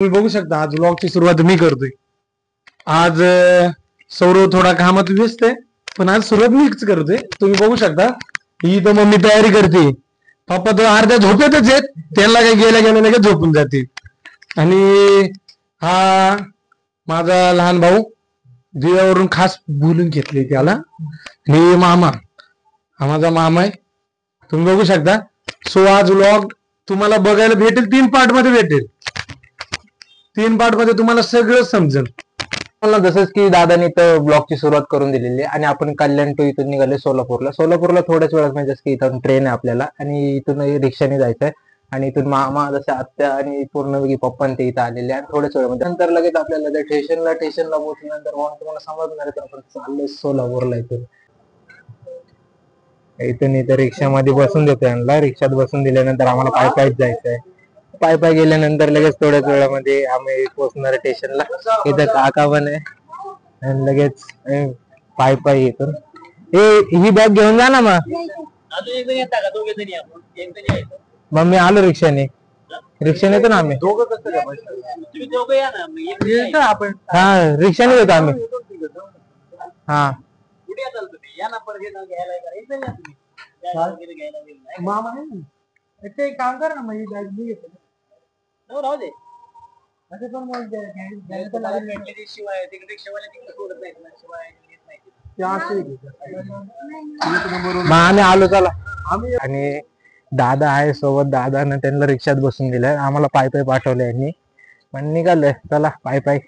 तुम्ही बघू शकता आज व्लॉगची सुरुवात मी करतोय। आज सौरव थोडा कामात व्यस्त आहे, पण आज सुरुवात मीच करतोय। तुम्ही बघू शकता ही तर मम्मी तयारी करते, पप्पा तर अर्ध्या झोपेतच आहेत, त्यांना काही गेल्या गेल्या लगेच झोपून जाते। आणि हा माझा लहान भाऊ दिव्यावरून खास बोलून घेतले त्याला, आणि मामा हा माझा मामा आहे। तुम्ही बघू शकता। सो आज व्लॉग तुम्हाला बघायला भेटेल, 3 पार्ट मध्ये भेटेल। 3 पार्ट मध्ये तुम्हाला सगळं समजेल। मला जसंच की दादानी तर ब्लॉगची सुरुवात करून दिलेली आहे आणि आपण कल्याण टू इथून निघाले सोलापूरला थोड्याच वेळात म्हणजे की इथून ट्रेन आहे आपल्याला आणि इथून रिक्षाने जायचंय आणि इथून मामा जसे आत्या आणि पूर्ण पप्पा ते इथं आलेले आणि थोड्याच वेळामध्ये नंतर लगेच आपल्याला त्या स्टेशनला पोहोचल्यानंतर तुम्हाला समजणार की आपण चाललोय सोलापूरला। इथून इथं रिक्षामध्ये बसून देतो यांना, रिक्षात बसून दिल्यानंतर आम्हाला पायी जायचंय। पायी गेल्यानंतर लगेच थोड्याच वेळामध्ये आम्ही पोहोचणार स्टेशनला। इथं काका पण आहे आणि लगेच पायी इथून ही बॅग घेऊन जा ना। मग मी आलो रिक्षाने येतो ना आम्ही आपण। हा रिक्षाने येतो आम्ही। हा मामा ते काम कर ना, मग बॅग मी घेतो। राहू दे असं पण मग शिवाय तिकडे रिक्षावाले तिकडे सोडत नाहीत ना, शिवाय आम्ही आलो चला। आणि दादा आहे सोबत, दादानं त्यांना रिक्षात बसून दिलंय, आम्हाला पायी पाठवलं यांनी। पण निघालंय चला पायी।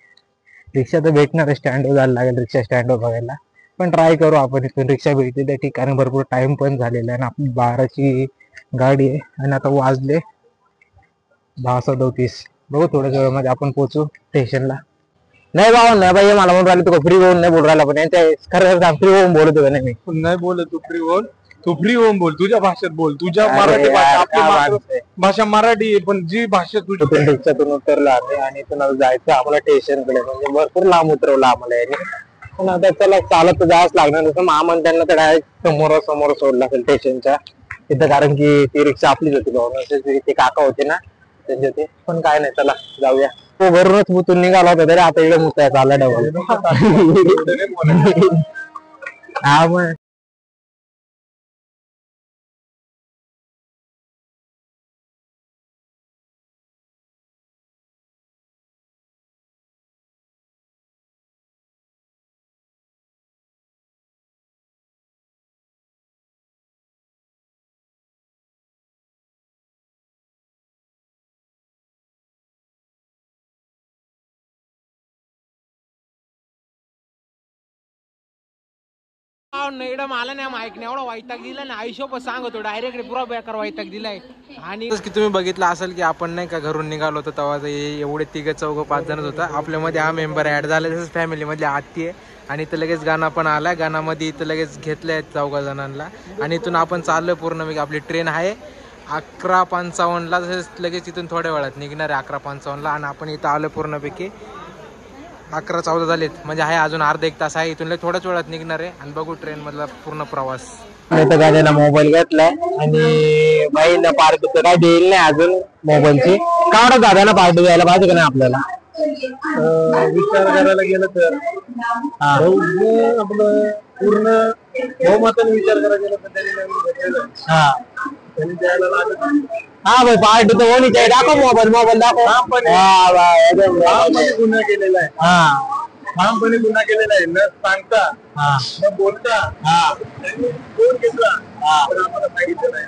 रिक्षा तर भेटणार स्टँडवर जायला लागेल, रिक्षा स्टँडवर बघायला, पण ट्राय करू आपण इथून रिक्षा भेटते त्या ठिकाणी। भरपूर टाइम पण झालेला आहे आणि आपली 12ची गाडी आहे आणि आता वाजले 10:37। बघू थोड्याच वेळामध्ये आपण पोहोचू स्टेशनला। नाही बाबा नाही बाई, मला म्हणून राहिले तू फ्री होऊन नाही बोल राहिला, पण खरं फ्री होऊन बोलतो नाही मी। नाही बोल तू फ्री होऊन, तू फ्री होऊन बोल, तुझ्या भाषेत बोल, तुझ्या मराठी भाषा, आपली भाषा मराठी आहे, पण जी भाषा तुझ्या रिक्षातून उतरला आणि इथून जायचं आम्हाला स्टेशनकडे, म्हणजे भरपूर लांब उतरवलं आम्हाला याने। पण आता त्याला चालत जायच लागणार, जसं मामा त्यांना तर डायरेक्ट समोर सोडला असेल स्टेशनच्या तिथं, कारण की ती रिक्षा आपलीच होती भाऊ, ते काका होते ना त्यांचे होते। पण काय नाही चला जाऊया। तो घरूनच मुतून निघाला होता तरी आता इकडे मुतायचा आला डबल। हा मग इकडं मला नाही माहित नाही, एवढा वैताग दिला ना आयुष्य सांगतो डायरेक्ट पुरा बेकार वैताग दिलाय। आणि की तुम्ही बघितलं असेल की आपण नाही का घरून निघालो होतो तेव्हा एवढे 3-4-5 जणच होता, आपल्यामध्ये हा मेंबर ऍड झाला, तसंच फॅमिली मधली आत्ती आहे आणि इथं लगेच गाणं पण आलाय। गाण्यामध्ये इथं लगेच घेतलंय 4 जणांना आणि इथून आपण चाललोय पूर्ण आपली ट्रेन आहे 11:55ला, तसेच लगेच इथून थोड्या वेळात निघणार आहे 11:55ला आणि आपण इथं आलोय पूर्णपैकी 11:14 झालेत, म्हणजे आहे अजून अर्धा 1 तास आहे, इथून थोड्याच वेळात निघणार आहे आणि बघू ट्रेन मधला पूर्ण प्रवास। गाण्याला मोबाईल घेतलाय आणि बाईला पार्टी तर काय देईल नाही अजून मोबाईलची, कावडा दादाला पार्टी द्यायला पाहिजे का नाही आपल्याला? विचार करायला गेलं तर आपलं पूर्ण बहुमताने विचार करायला गेलं तर त्यांनी द्यायला लागत। हा भाई पार्टी तर होणीच आहे, दाखव मोबाईल दाखव। गुन्हा केलेला आहे, ठामपणे गुन्हा केलेला आहे, न सांगता न बोलता फोन घेतला, आम्हाला सांगितलं नाही,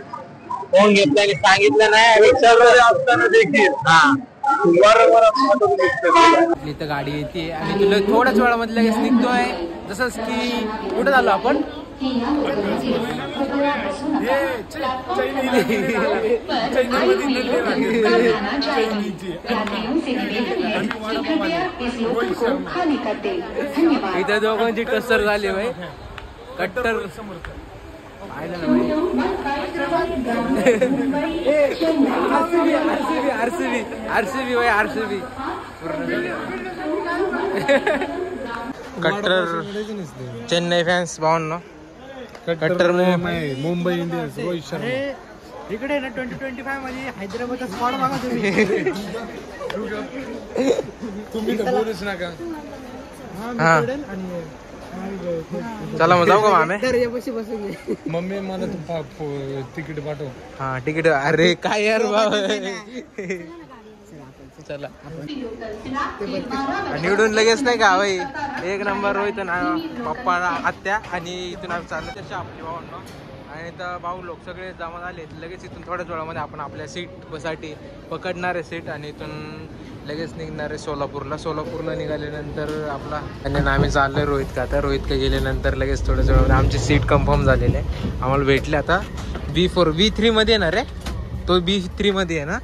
फोन घेतला आणि सांगितलं नाही, विचारणारे असताना देखील वारंवार इथं गाडी येते आणि तुला थोड्याच वेळामध्ये लगेच निघतोय। जसंच की कुठं झालो आपण, इथं दोघांची कसर झाली भाई, कट्टर आरसीबी भाई, आरसीबी कट्टर चेन्नई फॅन्स भावनो, कट्टर मुंबई इंडियन्स रोहित शर्मा इकडे ना 2025 मध्ये हैदराबादचा स्क्वॉड बघा तुम्ही। तुम्ही तर बोलूच नका. हा चला मग जाऊ का मामे. मम्मी मला तू तिकीट पाठव. हा तिकीट. अरे काय यार बाबा. चला निवडून लगेच नाही का भाई. एक नंबर रोहित पप्पा आत्या आणि इथून आम्ही चाललो तसे आपली भावांना. आणि तर भाऊ लोक सगळे जमा झाले. लगेच इथून थोड्याच वेळामध्ये आपण आपल्या सीटसाठी पकडणार आहे सीट आणि इथून लगेच निघणार आहे सोलापूरला निघाल्यानंतर आपला आणि आम्ही चाललोय रोहित का. आता रोहित का गेल्यानंतर लगेच थोड्याच वेळामध्ये आमची सीट कन्फर्म झालेली आहे. आम्हाला भेटले आता B3 मध्ये येणार आहे. तो B3 मध्ये आहे ना.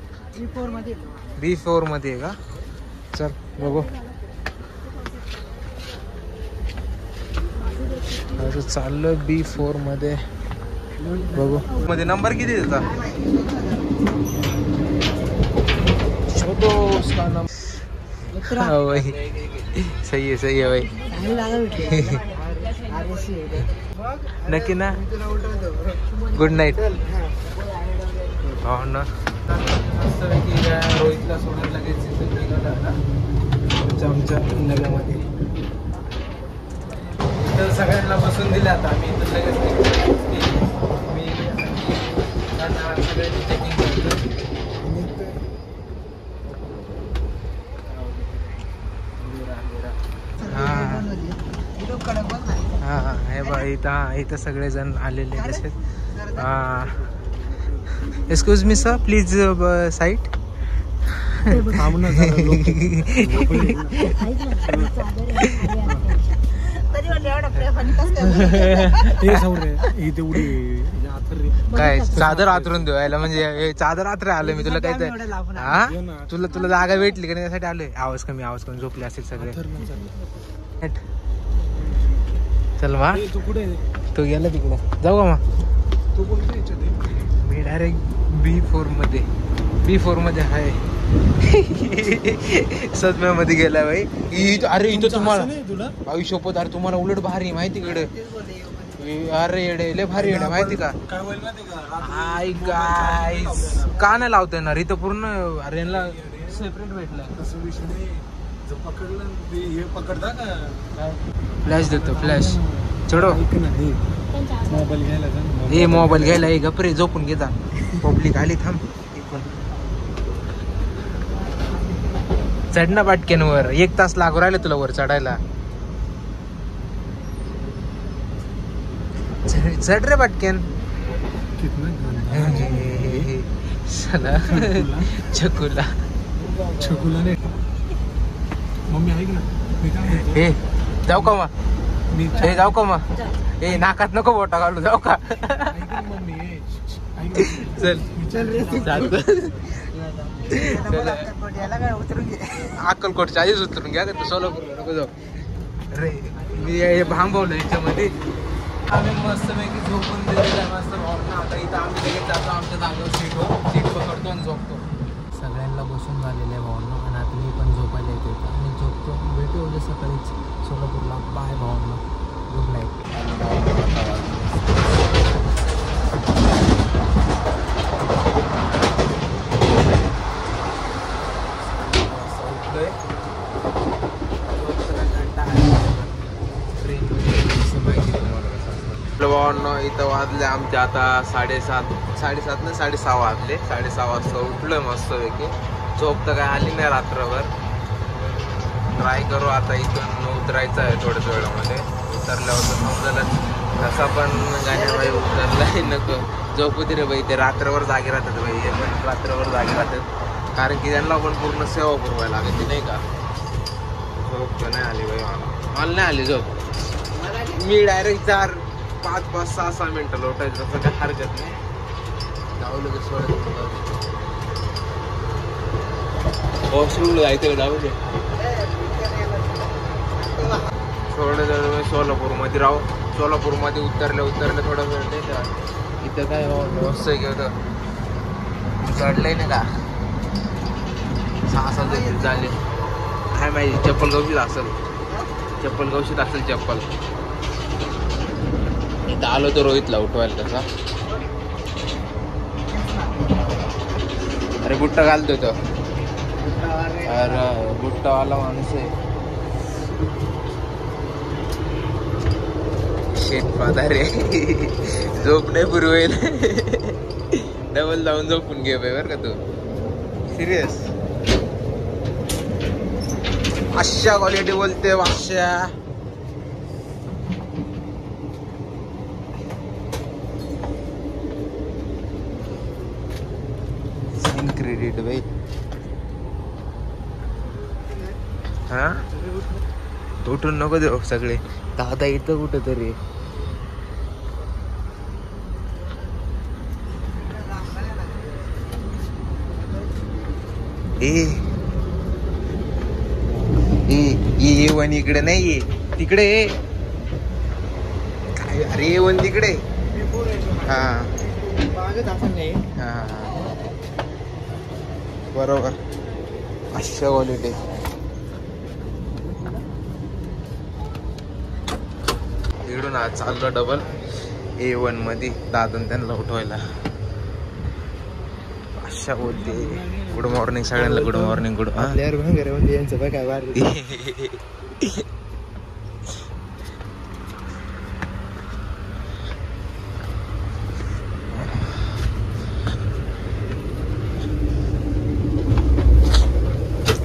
B4 मध्ये आहे का. चल बघू. आता चाललोय B4 मध्ये. बघू मध्ये नंबर किती देता. उसका नाम सही है भाई. नक्की ना. Good night. हो ना. रोहितला सोडून लगेच आमच्या नगरामध्ये इथं सगळ्यांना बसून दिले. आता आम्ही इथं लगेच सगळ्यांची चेकिंग करतो. हा हे बघ इथं सगळेजण आलेले तसेच. Excuse me sir please site. काय चादर आतरून देवायला म्हणजे चादर आत्र आलोय मी तुला. काय हा तुला जागा भेटली का त्यासाठी आलोय. आवाज कमी झोपले असेल सगळे. चल मा तो गेला तिकडे. जाऊ का मग. मी डायरेक्ट B4 मध्ये आहे. सदम्यामध्ये गेला भाई. अरे इथं तुम्हाला आयुष्यपत. अरे तुम्हाला उलट भारी माहिती कडे. अरे येडे लय भारी येडे माहिती का. आय गाईस का नाही लावता येणार इथं पूर्ण. अरे यांना सेपरेट भेटला. पकडता का फ्लॅश देतो. फ्लॅश चढो. मोबाईल घ्यायला गपरे झोपून घेता. पब्लिक आली थांब. चढ ना पाटक्यांवर. 1 तास लागू राहिले तुला वर चढायला. चढ रे पाटक्यान. चकुला मम्मी ऐक ना. हे जाऊ का मग. हे नाकात नको बोटा घालू. जाऊ का. चल अक्कलकोटच्या आधीच उतरून घ्या. तू सोलापूर नको जाऊ. अरे मी हे भांबवलं याच्यामध्ये. आम्ही मस्तपैकी झोपून दिलेला मस्त भावना. आता इथं आम्ही लगेच जातो आमच्या जागेवर सीट पकडतो आणि झोपतो. सगळ्यांना बसून झालेल्या भावना. आणि आता मी पण झोपायला येतो आणि झोपतो. भेटू उद्या सकाळीच सोलापूरला. बाय भावना. Good night. इथं वाजले आमचे आता 7:30 ना 6:30 वाजले. 6:30 वाजता उठलोय मस्तपैकी. झोप तर काय आली नाही रात्रभर. ट्राय करू आता इथून उतरायचं आहे थोड्याच वेळामध्ये. उतरल्यावर तर समजेलच. तसा पण गाण्याबाई उतरलाय. नको झोपू दे रे बाई. ते रात्रभर जागे राहतात बाई. हे पण रात्रभर जागे राहतात कारण की त्यांना पण पूर्ण सेवा पुरवायला लागते नाही का. झोप तर नाही आली बाई मला नाही आली झोप. मी डायरेक्ट 5-6 मिनिटं लोटायचं. तसं काय हरकत नाही. जाऊ लगेच वॉशरूमला जायचं जाऊ दे. थोडं जर सोलापूरमध्ये राहू. सोलापूरमध्ये उतरलं थोडा वेळ नाही का. इथं काय मस्त घेतं चढलंय ना का. 6-7 दिवस झाले. काय माहिती चप्पल गवशीत असेल. चप्पल इथं आलो तो रोहितला उठवायला तसा. अरे बुट्टा घालतोय तो. अरे बुट्टावाला माणूस आहे. शेट पादारे झोप नाही पुरवेल. डबल जाऊन झोपून घे बर का तू. सिरियस अशा क्वालिटी बोलते अशा. क्रेडिट भाई. हा उठून नको देऊ सगळे. दादा इथं कुठं तरी. ए वन इकडे नाही तिकडे. काय अरे वन तिकडे. हा हा बरोबर. अशा क्वालिटी. इकडून आज चाललो डबल A1 मध्ये दादा त्यांना उठवायला. अशा बोलते. गुड मॉर्निंग सगळ्यांना. Good morning. गुड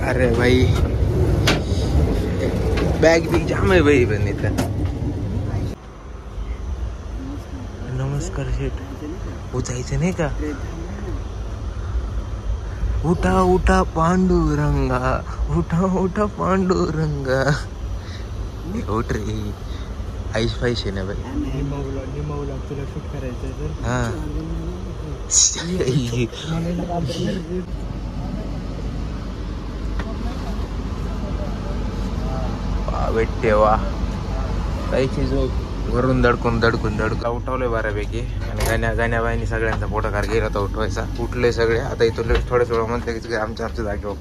अरे भाई बॅग बिग जाम आहे भाई. पण इथं नमस्कार शेठ. उठायचं नाही का. उठा उठा पांडुरंगा. उठा उठा पांडुरंगा. उठ रे. आईश पाहिजे ना भाई. तुला शूट करायचं. हा भेटेवा काहीची झोप वरून दडकून उठवलंय बऱ्यापैकी. आणि गाण्या बाईनी सगळ्यांचा पोटाकार गेला तर उठवायचा. उठले सगळे. आता इथून थोड्या थोडं म्हणते की आमच्या जागे हो.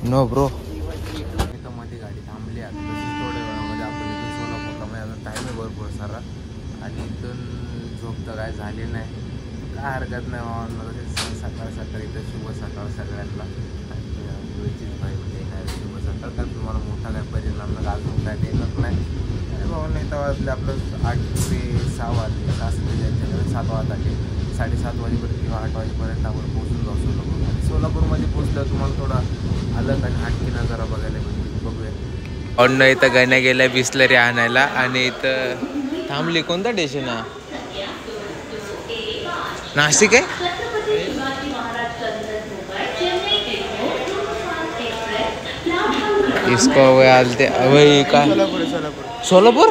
No bro. मध्ये गाडी थांबली. आता थोड्या वेळामध्ये आपण इथून सोलापूरला म्हणजे अजून टाईम आहे भरपूर सारा. आणि इथून झोप तर काय झाली नाही. काय हरकत नाही मामांना. सकाळ इथं शुभ सकाळ सगळ्यांना. शुभ सकाळ. तर तुम्हाला मोठा काय परिणाम नाही. अजून काय देणार नाही. भावांना इथं वाजले आपलं 8 ते 6 वाजले. 7 वाजले. 7:30 वाजेपर्यंत किंवा 8 वाजेपर्यंत आपण पोहोचून जाऊ सोलापूर. आणि सोलापूरमध्ये पोहोचलं तुम्हाला थोडा अलग आणि हटकी नजारा बघायला भेटेल. बघूया. अन्न इथं गाण्या गेल्या बिस्लरी आणायला. आणि इथं थांबली. कोणता स्टेशन आहे. नाशिक आहे. इसको आलते वही का. सोलापूर.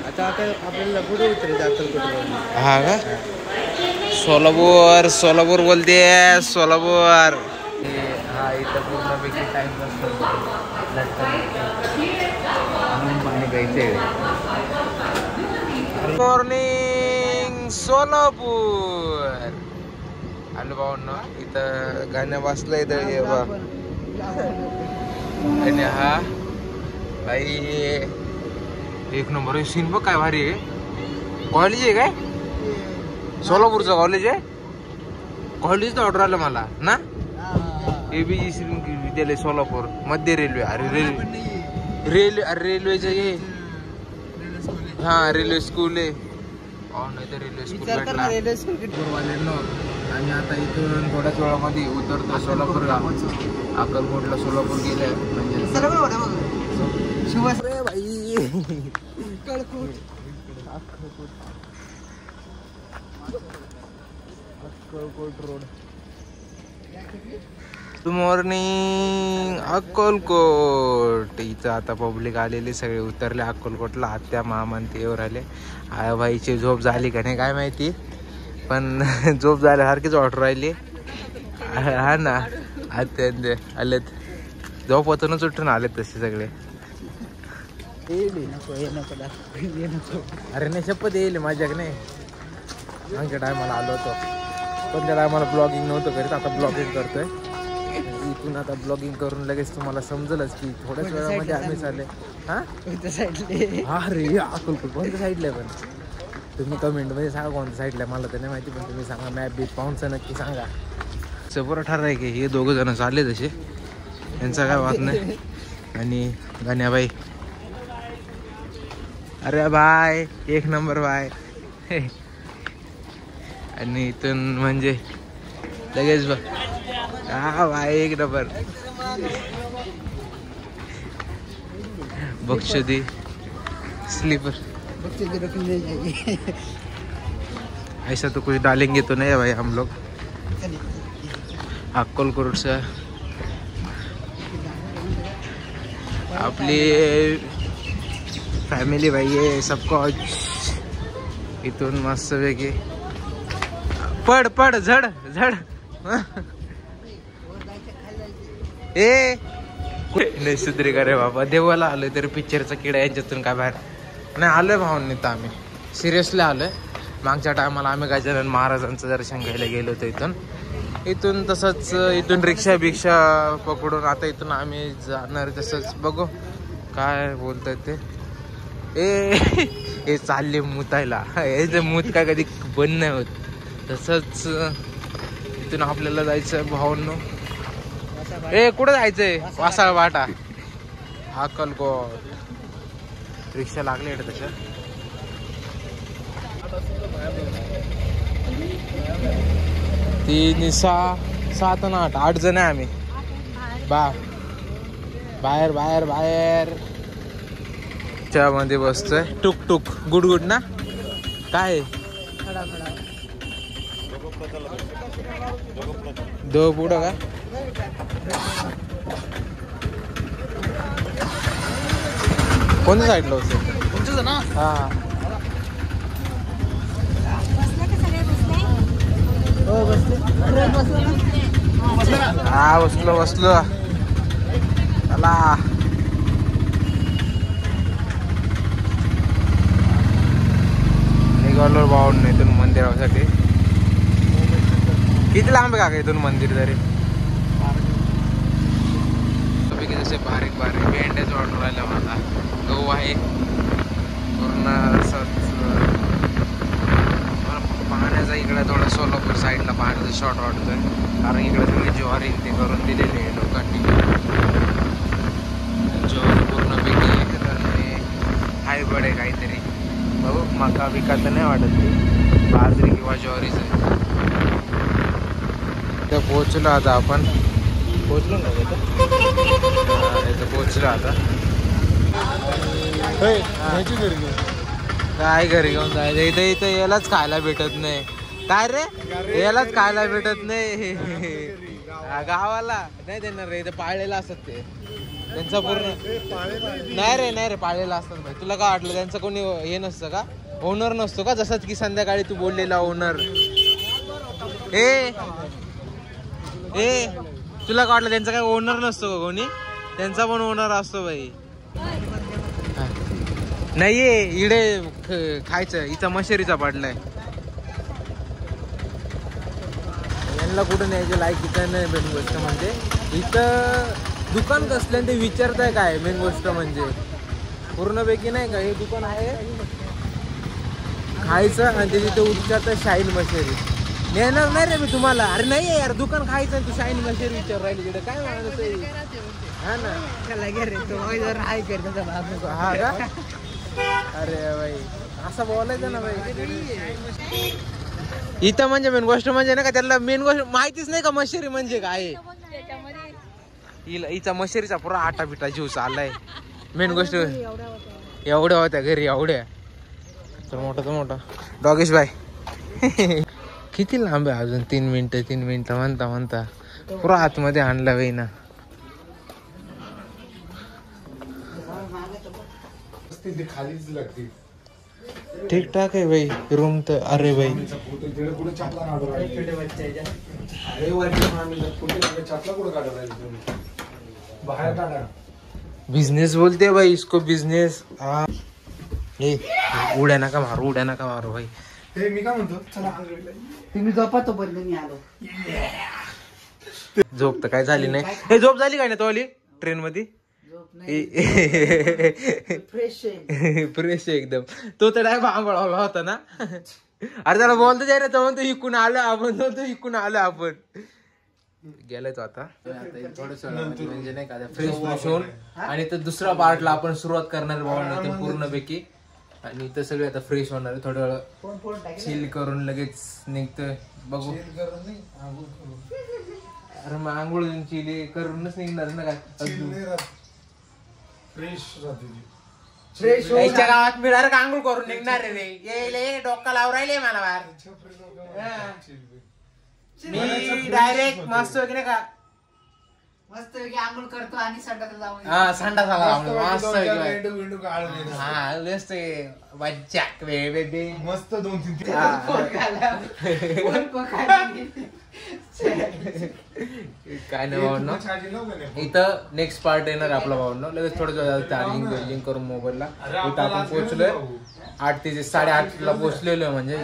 आता आपल्याला पुढे उतरायचं. हा का. सोलापूर बोलते. सोलापूर. हा इथं पूर्णपैकी टाइम पाणी प्यायचे. मॉर्निंग सोलापूर. आलो भाऊंना. इथं गाण्या वाचलं. इथं ये बा. आणि हा भाई एक नंबर सीन बघ. काय भारी आहे. कॉलेज आहे काय. सोलापूरचं कॉलेज आहे. कॉलेजचं ऑर्डर आलं मला ना. ABG श्री विद्यालय सोलापूर. मध्य रेल्वे. अरे रेल्वेचं हे. हा रेल्वे स्कूल आहे. नाही तर रेल्वे स्कूल भेटला. आणि आता इथून थोड्याच वेळामध्ये उतरतो सोलापूर. अक्कलकोटला सोलापूर गेले म्हणजे Akkalkot road. Good morning Akkalkot. इथं आता पब्लिक आलेली. सगळे उतरले अक्कलकोटला. आत्या मामा ते येऊन राहिले. भाईची झोप झाली का नाही काय माहिती. पण झोप झाल्यासारखीच ऑर्डर राहिली. हा ना. आत्या आलेत. झोपातूनच उठून आलेत तसे सगळे. अरे नाही शपथ येईल माझ्याक नाही. आमच्या टायमाला आलो होतो. पण त्या टायमाला ब्लॉगिंग नव्हतं करीत. आता ब्लॉगिंग करतोय. इथून आता ब्लॉगिंग करून लगेच तुम्हाला समजलंच की थोड्याच वेळामध्ये आम्ही चालले. हा अरे अक्कलकोट कोणत्या साईडला पण. तुम्ही कमेंट मध्ये सांगा कोणत्या साईडला, मला तर नाही माहिती, पण तुम्ही सांगा. मॅप बीप पाहूनचं नक्की सांगा. बरं ठरलं आहे की हे 2 जण चालले तसे, यांचा काय वाद नाही. आणि गाण्याबाई, अरे बाय, 1 नंबर बाय. आणि इथून म्हणजे लगेच बघ, हा बाय 1 नंबर. बक्षदी स्लीपर ऐसा तो कुछ डालेंगे तो नहीं है भाई हम लोग. अक्कलकोट से आपली फॅमिली भाई आहे सबको. इथून मस्त पैकी पड पड झड झड. ए नाही सुधरी का रे बाबा, देवाला आलोय तरी पिक्चरचा किडा यांच्यातून काय बाहेर नाही आलोय. भावांनी तर आम्ही सिरियसली आलोय. मागच्या टायमाला आम्ही गजानन महाराजांचं दर्शन घ्यायला गेलो होतो. इथून तसंच इथून रिक्षा बिक्षा पकडून आता इथून आम्ही जाणार. तसंच बघू काय बोलतात ते. हे चालले मुतायला, हे मूत काय कधी बंद नाही होत. तसंच इथून आपल्याला जायचं भावांनो. कुठं जायचंय? वासाळ वाटा, अक्कलकोट. रिक्षा लागली आहे तशा. 3, 6, 7 आणि 8 जण आहे आम्ही. बाहेर बाहेर बाहेर च्या मध्ये बसतोय. टुक टुक गुड गुड ना काय दो पुढं का कोणत्या साईडला होतं? हा हा बसलो चला. निघालो भाऊन इथून मंदिरासाठी. किती लांब आहे का इथून मंदिर? तरी जसे बारीक बारीक भेंड्याच ऑर्डर राहिला मला. गहू आहे पूर्ण पाण्याचा. इकडे थोडं सोलापूर साईडला पाण्याचा शॉर्ट वाटतोय, कारण इकडे थोडी ज्वारी ते करून दिलेली आहे लोकांनी. ज्वारी पूर्णपैकी हायब्रिड आहे काहीतरी. बघू मका बिका तर नाही वाटत ती, बाजरी किंवा ज्वारीच आहे. तर पोचलो आता आपण. पोचलो ना इथं पोचलो आता. काय घरी घेऊन जायचं? इथं यालाच खायला भेटत नाही. काय रे यालाच खायला भेटत नाही. गावाला नाही देणार रे, इथं पाळलेला असतात ते. त्यांचा पूर्ण नाही रे पाळलेला असतात भाई. तुला काय वाटलं त्यांचं कोणी हे नसतं का? ओनर नसतो का? जसंच की संध्याकाळी तू बोललेला ओनर. ए तुला काय वाटलं त्यांचा काय ओनर नसतो का कोणी? त्यांचा पण ओनर असतो भाई. नाहीये इडे खायचं. इथं मशेरीचा पडलाय. यांना कुठं न्यायचं लायक इथं नाही. मेन गोष्ट म्हणजे इथं दुकान कसलं ते विचारताय काय? मेन गोष्ट म्हणजे पूर्णपैकी नाही का हे दुकान आहे खायचं आणि ते तिथे विचारतं शाईन मशेरी. नेणार नाही रे मी तुम्हाला. अरे नाही यार दुकान खायचं तू शाईन मशेरी विचार राहिली तिथे काय माणूस आहे. हा ना हा का? अरे भाई असं बोलायचं ना भाई. इथं म्हणजे मेन गोष्ट म्हणजे ना का त्याला मेन गोष्ट माहितीच नाही का मशेरी म्हणजे काय. हिचा मशेरीचा पुरा आटा बिटा जीव चाललाय. मेन गोष्ट एवढ्या होत्या घरी एवढ्या. तर मोठा डॉगेश भाई किती लांब आहे अजून? 3 मिनिटं म्हणता पुरा आतमध्ये आणला बाई ना. खालीच लागते. ठीक ठाक आहे भाई रूम तर. अरे भाई बिझनेस बोलते भाई इसको बिझनेस. उड्या नका मारू भाई. मी काय म्हणतो चला तुम्ही झोपा तो बंद मी आलो. झोप तर काय झाली नाही. हे झोप झाली काय ना तो आली ट्रेन मध्ये? झोप नाही फ्रेश आहे. फ्रेश एकदम. तो तर डायरेक्ट आंघोळावला होता ना. अरे त्याला बोलतो जाय ना, तो म्हणतो इकून आलो आपण, तो इकून आलो आपण. गेलाय तो आता थोडस म्हणजे नाही का फ्रेश फ्रेश होऊन, आणि तर दुसऱ्या पार्टला आपण सुरुवात करणार भाऊ पूर्णपैकी. आणि इथं सगळे आता फ्रेश होणार आहे, थोडं वेळ चिल करून लगेच निघतोय. बघू अरे मग आंघोळ चिली करूनच निघणार ना काय. फ्रेश याच्या गावात मी डायरेक्ट आंघोळ करून निघणार रे. ये डोका लावून राहिले मला बाहेर. मी डायरेक्ट मस्त वगैरे का मस्त आंघोळ करतो आणि संडासला जाऊन हा संडास आला मस्त हा मस्त मज्जा बेबी मस्त 2-3 काय नाही भावनो. इथं नेक्स्ट पार्ट येणार आपला भावनो. लगेच थोडं चार्जिंग बिल्डिंग करून मोबाईलला. इथं आपण पोहोचलोय 8 ते 8:30 ला पोहोचलेलो म्हणजे.